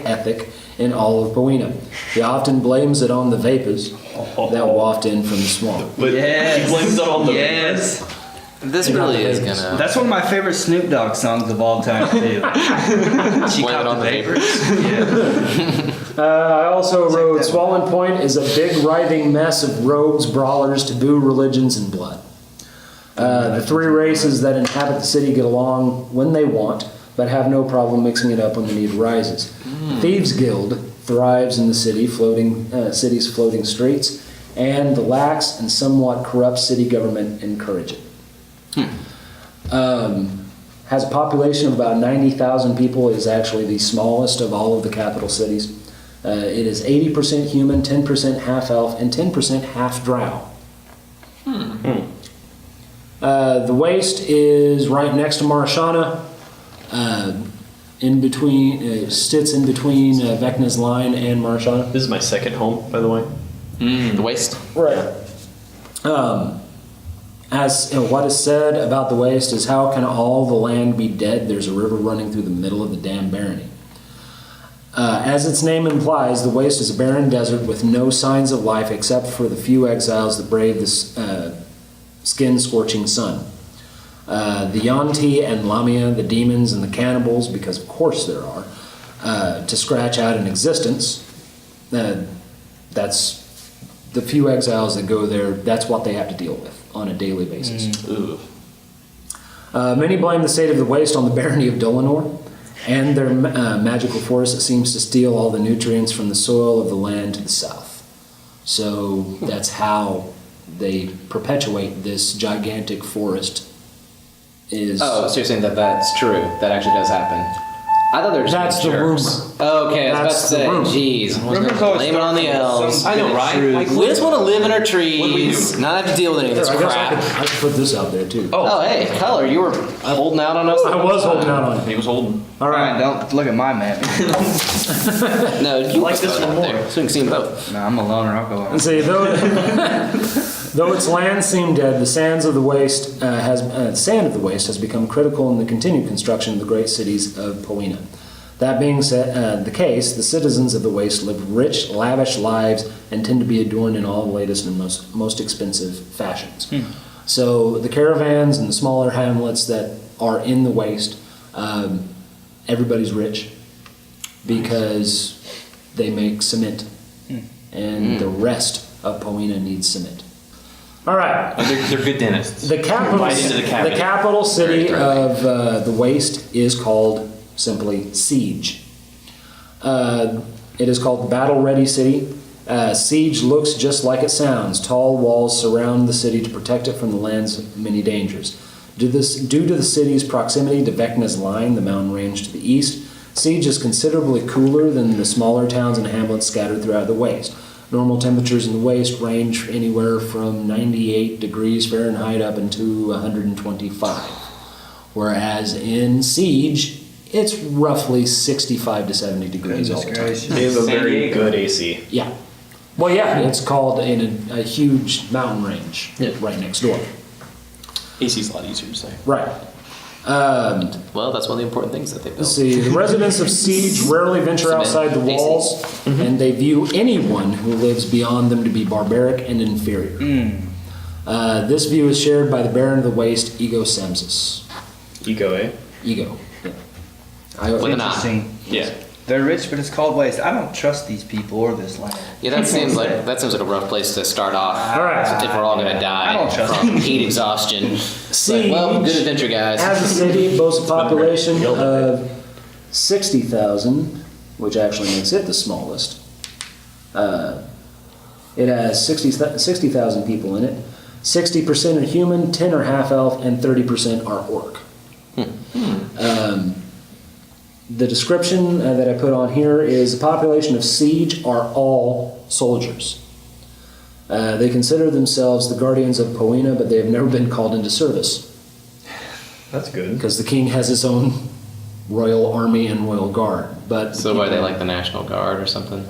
ethic in all of Poena. He often blames it on the vapors that waft in from the swamp. But Yes. he blames it on the Yes. This really is gonna. That's one of my favorite Snoop Dogg songs of all time, too. She Blame caught it on the the vapors. Yeah. I also wrote that Swollen Point is a big writhing mess of rogues, brawlers, taboo religions, and blood. The 3 races that inhabit the city get along when they want, but have no problem mixing it up when the need arises. The Thieves Guild thrives in the city's floating streets, and the lax and somewhat corrupt city government encourage it. Has a population of about 90,000 people, is actually the smallest of all of the capital cities. It is 80% human, 10% half-elf, and 10% half-drow. The waste is right next to Marashana, sits in between Vecna's line and Marashana. This is my second home, by the way. The waste. Right. As what is said about the waste is, how can all the land be dead? There's a river running through the middle of the damn barony. As its name implies, the waste is a barren desert with no signs of life except for the few exiles that brave this skin-scorching sun. The Yanti and Lamia, the demons and the cannibals, because of course there are, to scratch out an existence. That's the few exiles that go there, that's what they have to deal with on a daily basis. Many blame the state of the waste on the barony of Dolinar and their magical force that seems to steal all the nutrients from the soil of the land to the south. So that's how they perpetuate this gigantic forest. Oh, so you're saying that that's true? That actually does happen? I thought they were just That's being the jerks. That's Okay, I was about to the say, rumor. jeez, I was Rumors going to always blame it on the start from elves. some I know, right? truth. Like, We just want to live in our What do we trees, do? not have to deal with any of this I guess crap. I could put this out there too. Oh, hey, Color, you were holding out on us. I was holding out on it. He was holding. All Ryan, right. don't look at my map. No, you like this one more. So we can see them both. No, I'm a loner. I'll go And out. see, though its land seem dead, the sand of the waste has become critical in the continued construction of the great cities of Poena. That being the case, the citizens of the waste live rich, lavish lives and tend to be adorned in all the latest and most expensive fashions. So the caravans and the smaller hamlets that are in the waste, everybody's rich because they make cement, and the rest of Poena needs cement. All right. They're good dentists. The capital, Right into the cavity. city Very of the waste is called simply Siege. It is called the Battle-Ready City. Siege looks just like it sounds. Tall walls surround the city to protect it from the land's many dangers. Due to the city's proximity to Vecna's Line, the mountain range to the east, Siege is considerably cooler than the smaller towns and hamlets scattered throughout the waste. Normal temperatures in the waste range anywhere from 98 degrees Fahrenheit up into 125. Whereas in Siege, It's roughly 65 to 70 degrees all the time. They have a San very Diego. good AC. Yeah. Well, yeah, it's called in a huge mountain range right next door. AC's a lot easier to say. Right. Well, that's one of the important things that they Let's built. see. The residents of Siege rarely venture Cement. outside the AC. walls, and they view anyone who lives beyond them to be barbaric and inferior. This view is shared by the Baron of the Waste, Ego Samsus. Ego, eh? Ego. Yeah. With an eye. Interesting. Yeah. They're rich, but it's called waste. I don't trust these people or this land. Yeah, that seems like a rough place to start off. All right. If we're all gonna die I don't trust from heat exhaustion. Siege, Well, good adventure, guys. as a city, boasts a population of 60,000, which actually makes it the smallest. It has 60,000 people in it. 60% are human, 10 are half-elf, and 30% are orc. The description that I put on here is the population of Siege are all soldiers. They consider themselves the guardians of Poena, but they have never been called into service That's good. because the king has his own royal army and royal guard. But So are they like the National Guard or something?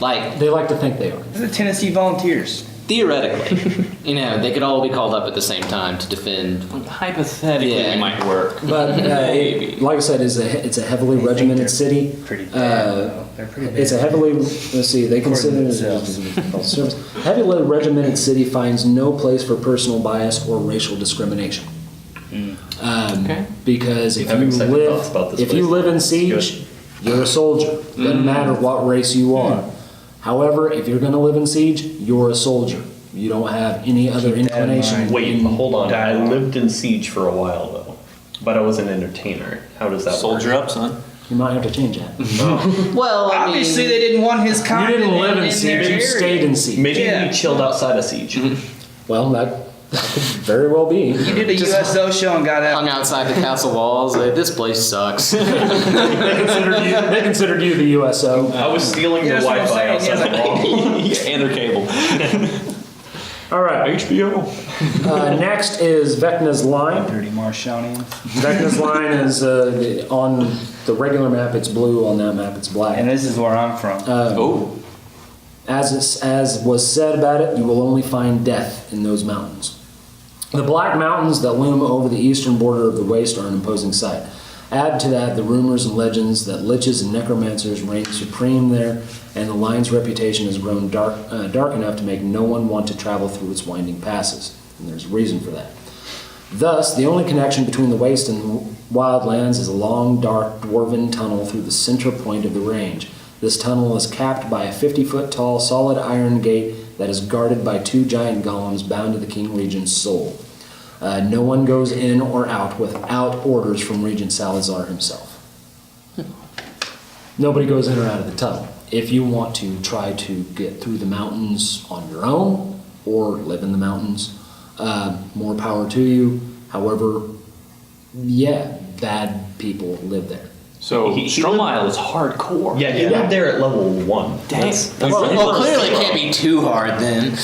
Like, they like to think they are. They're the Tennessee Volunteers. theoretically, they could all be called up at the same time to defend. Hypothetically, Yeah. it might work. But like I said, it's a heavily regimented city. Pretty bad. though. They're pretty bad. It's a heavily, let's see, they consider it service. Heavily regimented city finds no place for personal bias or racial discrimination. Okay. Because if Having you second thoughts about live, this if you place. live in Siege, you're a soldier. Doesn't matter what race you are. However, if you're going to live in Siege, you're a soldier. You don't have any other Keep that in inclination. mind. Wait, hold on. I Dialogue. lived in Siege for a while though, but I was an entertainer. How does that Soldier work? up, son. You might have to change that. Well, I Obviously, mean, they didn't want his You kind didn't live in their Siege, you area. stayed in Siege. Maybe Yeah. you chilled outside of Siege. Well, that could very well be. You did a Just USO show and got out. hung outside the castle walls. Like, this place sucks. They considered you the USO. I was stealing Yeah, the that's what I'm Wi-Fi saying, outside yeah. the wall. And their cable. All right. HBO. Next is Vecna's Line. Dirty Marshonians. Vecna's Line is on the regular map. It's blue. On that map, it's black. And this is where I'm from. Oh. As was said about it, you will only find death in those mountains. The black mountains that loom over the eastern border of the waste are an imposing sight. Add to that the rumors and legends that liches and necromancers reign supreme there, and the line's reputation has grown dark enough to make no one want to travel through its winding passes. And there's a reason for that. Thus, the only connection between the waste and the wildlands is a long, dark, dwarven tunnel through the center point of the range. This tunnel is capped by a 50-foot tall solid iron gate that is guarded by two giant golems bound to the King Regent's soul. No one goes in or out without orders from Regent Salazar himself. Nobody goes in or out of the tunnel. If you want to try to get through the mountains on your own or live in the mountains, more power to you. However, yeah, bad people live there. So He Stromile is hardcore. Yeah, he lived there at level 1. Dang. That's Well, clearly it can't be too hard then.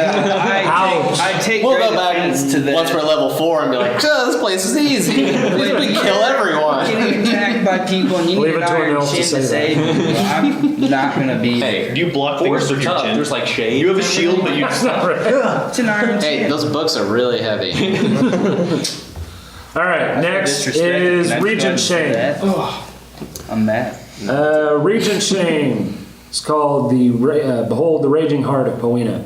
I take We'll great go back offense to that. once we're level 4 and be like, oh, this place is easy. We kill everyone. Getting attacked by people and you Leave need it an to iron anyone else to chin to say save me. I'm not gonna be Hey, there. Do you block things Force with are your tough. chin? There's like shade. You have a shield, but you That's not right. It's an iron Hey, chin. those books are really heavy. All right, next Disrespect. is Can I Regent just go Shame. ahead and say that? I'm mad. Regent Shame. It's called Behold the Raging Heart of Poena.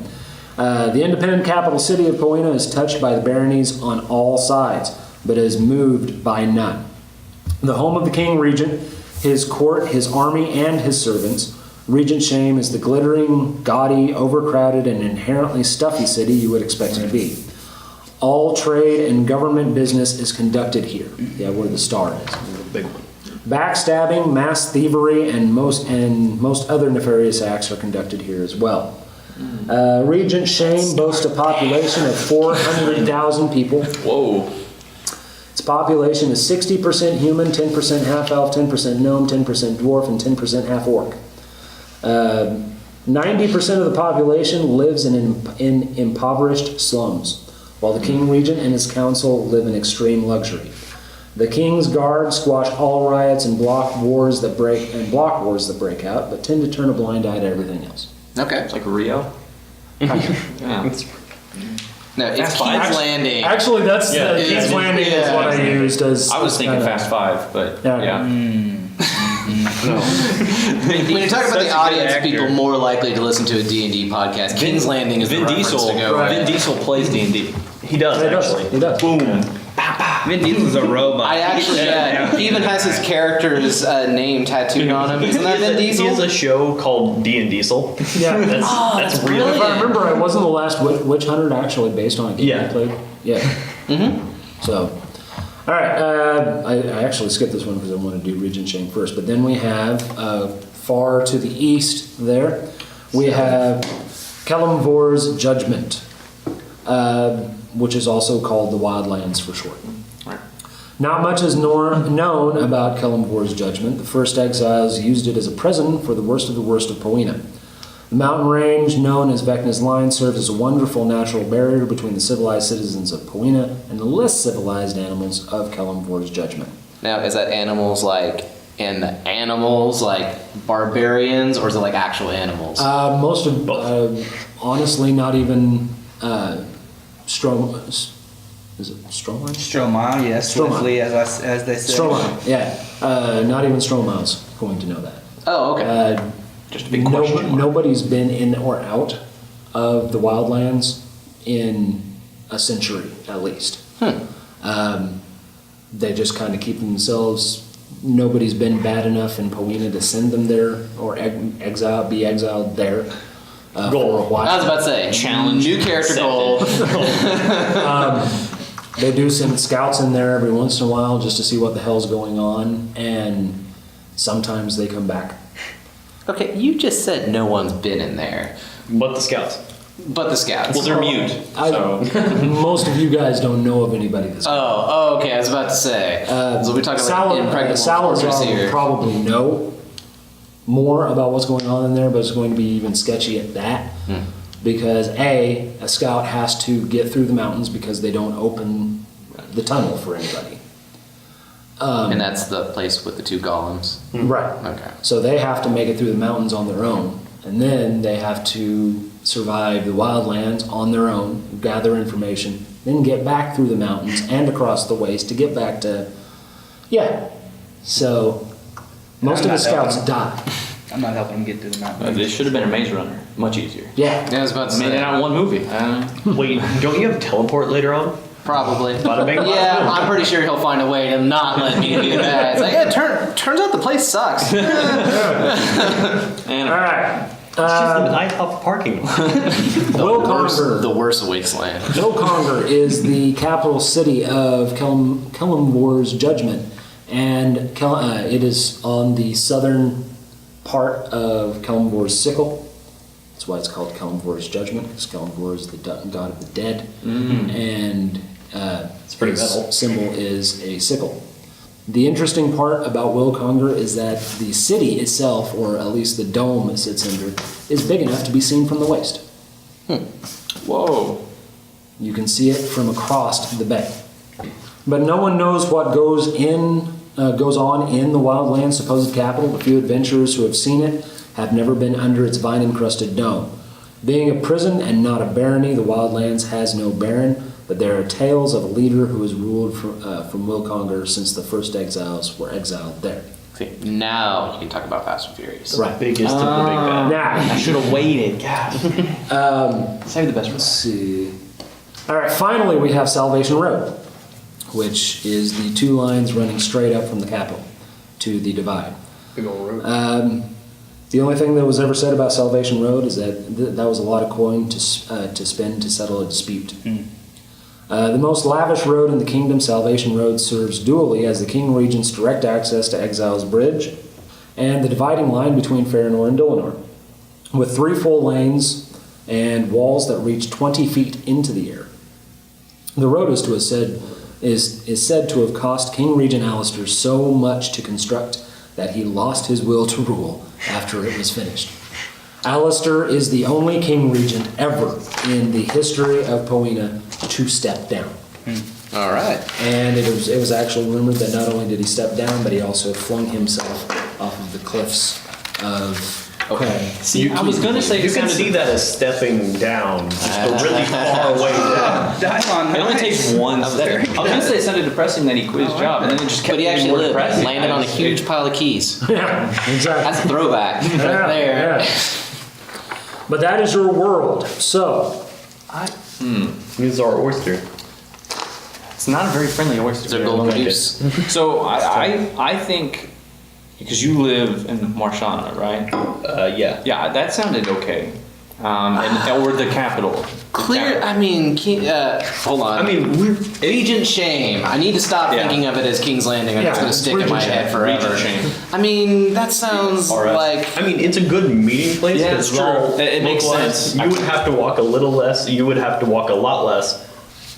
The independent capital city of Poena is touched by the baronies on all sides, but is moved by none. The home of the King Regent, his court, his army, and his servants. Regent Shame is the glittering, gaudy, overcrowded, and inherently stuffy city you would expect it to be. All trade and government business is conducted here. Yeah, where the star is. Big one. Backstabbing, mass thievery, and most other nefarious acts are conducted here as well. Regent Shame boasts a population of 400,000 people. Whoa. Its population is 60% human, 10% half-elf, 10% gnome, 10% dwarf, and 10% half-orc. 90% of the population lives in impoverished slums, while the King Regent and his council live in extreme luxury. The King's Guard squash all riots and block wars that break out, but tend to turn a blind eye to everything else. Okay. It's like Rio. Yeah. No, it's Fast King's Five. Landing. Actually, that's Yeah, King's Landing is yeah. what I used as. I was thinking kinda- Fast Five, but Yeah. yeah. When you talk about Such a the good audience, actor. people more likely to listen to a D&D podcast. King's Landing is Vin the reference Diesel. to go with. Vin Diesel plays D&D. He does, He does. actually. He does. Boom. Vin Diesel's a robot. I actually, yeah, he even has his character's name tattooed on him. Isn't that Vin He has Diesel? a show called D and Diesel. Yeah. That's real. brilliant. If I remember, I wasn't the last witch hunter actually based on a game Yeah. I played. Yeah. Mm-hmm. So, all right. I actually skipped this one because I want to do Regent Shame first. But then we have far to the east there, we have Kelemvor's Judgment, which is also called the Wildlands for short. Right. Not much is known about Kelemvor's Judgment. The first exiles used it as a prison for the worst of Poena. The mountain range, known as Vecna's Line, serves as a wonderful natural barrier between the civilized citizens of Poena and the less civilized animals of Kelemvor's Judgment. Now, is that animals like in animals like barbarians, or is it like actual animals? Most of, honestly, not even is it Stromile? Stromile, yes. Stromile. Swiftly, as they say. Stromile, yeah. Not even Stromile's going to know that. Oh, okay. Just a big question mark. Nobody's been in or out of the wildlands in a century at least. They just kind of keep themselves. Nobody's been bad enough in Poena to send them there or be exiled there for a while. I was about to say, Challenge new character goal. They do send scouts in there every once in a while just to see what the hell's going on, and sometimes they come back. Okay, you just said no one's been in there, But the scouts. but the scouts. Well, they're mute. So Most of you guys don't know of anybody that's. Oh, okay. I was about to say. So we're talking like impregnable fortress Salazar will here. probably know more about what's going on in there, but it's going to be even sketchy at that. Because a scout has to get through the mountains because they don't open the tunnel for anybody. And that's the place with the two golems. Right. Okay. So they have to make it through the mountains on their own, and then they have to survive the wildlands on their own, gather information, then get back through the mountains and across the waste to get back to. Yeah. So most of the scouts die. I'm not helping them get through the mountain. it should have been a Maze Runner. Much easier. Yeah. Yeah, I was about to Made it say. out in one movie. I don't know. Wait, don't you have teleport later on? Probably. Bada bing, bada Yeah, boom. I'm pretty sure he'll find a way to not let me do that. It's like, yeah, turns out the place sucks. And All right. It's just an IHOP parking lot. Will Conger. The worst wasteland. Will Conger is the capital city of Kelemvor's Judgment, and it is on the southern part of Kelemvor's sickle. That's why it's called Kelemvor's Judgment, because Kelemvor is the god of the dead, and pretty his metal. symbol is a sickle. The interesting part about Will Conger is that the city itself, or at least the dome it sits under, is big enough to be seen from the waist. Whoa. You can see it from across the bay. But no one knows what goes on in the Wildlands' supposed capital. The few adventurers who have seen it have never been under its vine-encrusted dome. Being a prison and not a barony, the Wildlands has no baron, but there are tales of a leader who has ruled from Will Conger since the first exiles were exiled there. See, now you can talk about Fast and Furious. Right. Biggest of the big bad. Now, I should have waited. God. Save the best for let's last. see. All right, finally we have Salvation Road, which is the two lines running straight up from the capital to the divide. Big old road. The only thing that was ever said about Salvation Road is that that was a lot of coin to spend to settle a dispute. The most lavish road in the kingdom, Salvation Road, serves dually as the King Regent's direct access to Exile's Bridge and the dividing line between Farinor and Dylon, with 3 full lanes and walls that reach 20 feet into the air. The road is said to have cost King Regent Alistair so much to construct that he lost his will to rule after it was finished. Alistair is the only King Regent ever in the history of Poena to step down. All right. And it was actually rumored that not only did he step down, but he also flung himself off of the cliffs of. Okay. See, I was gonna say You it can sounded- see that as stepping down, just a really far way down. Dylon, It only takes one was step. very I was gonna say it sounded depressing that he quit his job, and then it just kept But he getting actually more lived, depressing. landed on a huge pile of keys. Yeah, exactly. That's a throwback right there. Yeah. But that is your world. So, This is our oyster. It's not a very friendly oyster. Is there golden juice? So I think because you live in Marshana, right? Yeah. Yeah, that sounded okay. Or the capital. The Clear. capital. I mean, hold on. I mean, we're Regent Shame. I need to stop Yeah. thinking of it as King's Landing. Or Yeah, it's going to it's stick in my Regent head Shame. forever. Regent Shame. I mean, that sounds Or, like. I mean, it's a good meeting place. Yeah, because it's all true. It makes localized. sense. You would have to walk a little less. You would have to walk a lot less.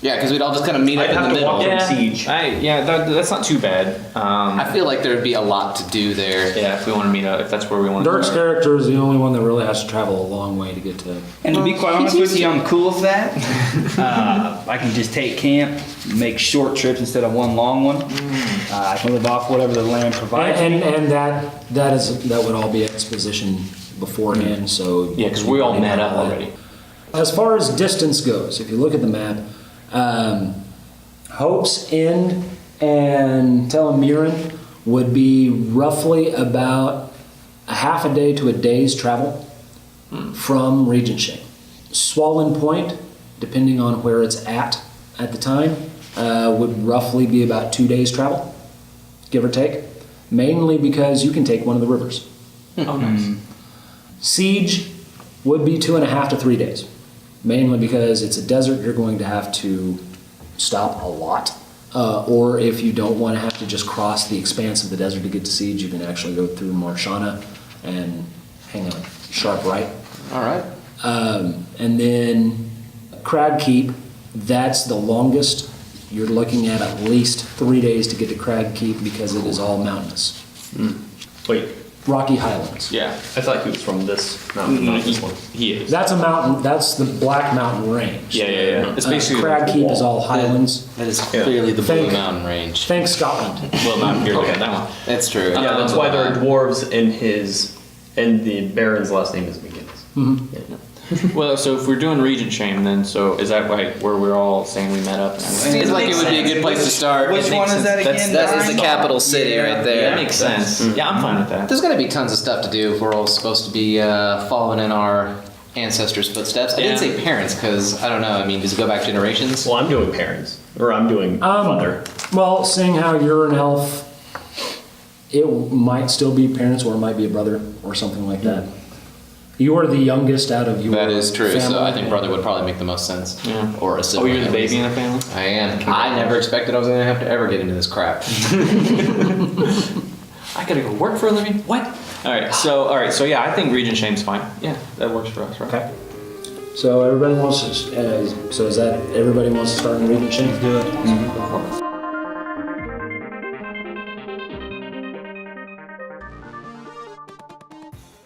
Yeah, because we'd all just kind of meet up I'd in the have to middle. walk from Siege. That's not too bad. I feel like there'd be a lot to do there. Yeah, if we want to meet up, if that's where we want to. Dirk's character is the only one that really has to travel a long way to get to. And to be quite honest with you, I'm cool with that. I can just take camp, make short trips instead of one long one. I can live off whatever the land provides. And that would all be exposition beforehand. So Yeah, because we all met up already. As far as distance goes, if you look at the map, Hope's End and Telemiran would be roughly about a half a day to a day's travel from Regent Shame. Swollen Point, depending on where it's at the time, would roughly be about 2 days travel, give or take. Mainly because you can take one of the rivers. Oh, nice. Siege would be 2.5 to 3 days. Mainly because it's a desert, you're going to have to stop a lot. Or if you don't want to have to just cross the expanse of the desert to get to Siege, you can actually go through Marshana and hang a sharp right. All right. And then Crag Keep, that's the longest. You're looking at least 3 days to get to Crag Keep because it is all mountainous. Wait, Rocky Highlands. Yeah. I thought he was from this mountain, not this one. He is. That's a mountain, that's the Black Mountain Range. Yeah. It's basically Crag Keep is all highlands. That is clearly the Blue Thank- Mountain Range. Think Scotland. well, not here. Look at that one. That's true. Yeah, that's why there are dwarves and the Baron's last name is McGinnis. Well, so if we're doing Regent Shame, then so is that like where we're all saying we met up? Seems like it would be a good place to start. Which one is that That's- again? That is the Dylon? capital city Yeah. right there. That makes sense. Yeah, I'm fine with that. There's going to be tons of stuff to do if we're all supposed to be following in our ancestors' footsteps. I didn't Yeah. say parents because I don't know. I mean, does it go back generations? Well, I'm doing parents, or I'm doing mother. Well, seeing how you're an elf, it might still be parents or it might be a brother or something like that. You are the youngest out of your That is true. So family. I think brother would probably make the most sense. Yeah. Or a Oh, sibling. you're the at baby least. in the family? I am. I never expected I was going to have to ever get into this crap. I gotta go work for a living. What? All right. So yeah, I think Regent Shame's fine. Yeah, that works for us, right? Okay. So everybody wants to. So is that everybody wants to start in Regent Shame? Do it.